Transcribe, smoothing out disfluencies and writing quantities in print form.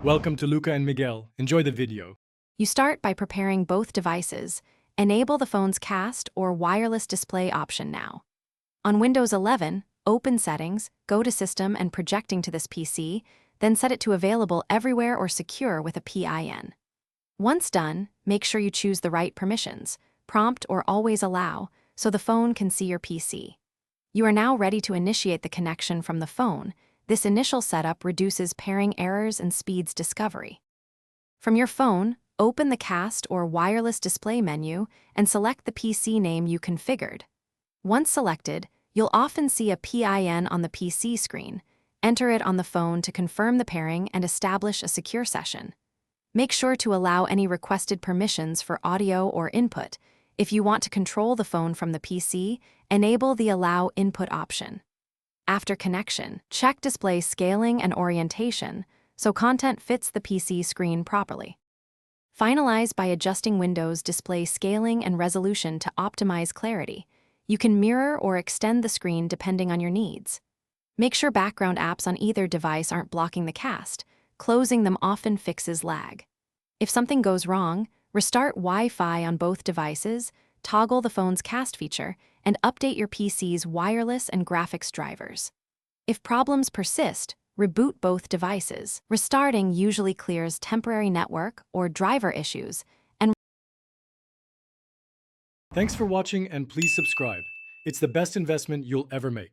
Welcome to Luca and Miguel. Enjoy the video. You start by preparing both devices. Enable the phone's cast or wireless display option now. On Windows 11, open Settings, go to System and Projecting to this PC, then set it to Available Everywhere or Secure with a PIN. Once done, make sure you choose the right permissions, Prompt or Always Allow, so the phone can see your PC. You are now ready to initiate the connection from the phone. This initial setup reduces pairing errors and speeds discovery. From your phone, open the cast or wireless display menu and select the PC name you configured. Once selected, you'll often see a PIN on the PC screen. Enter it on the phone to confirm the pairing and establish a secure session. Make sure to allow any requested permissions for audio or input. If you want to control the phone from the PC, enable the Allow Input option. After connection, check display scaling and orientation so content fits the PC screen properly. Finalize by adjusting Windows display scaling and resolution to optimize clarity. You can mirror or extend the screen depending on your needs. Make sure background apps on either device aren't blocking the cast. Closing them often fixes lag. If something goes wrong, restart Wi-Fi on both devices, toggle the phone's cast feature, and update your PC's wireless and graphics drivers. If problems persist, reboot both devices. Restarting usually clears temporary network or driver issues, and Thanks for watching and please subscribe. It's the best investment you'll ever make.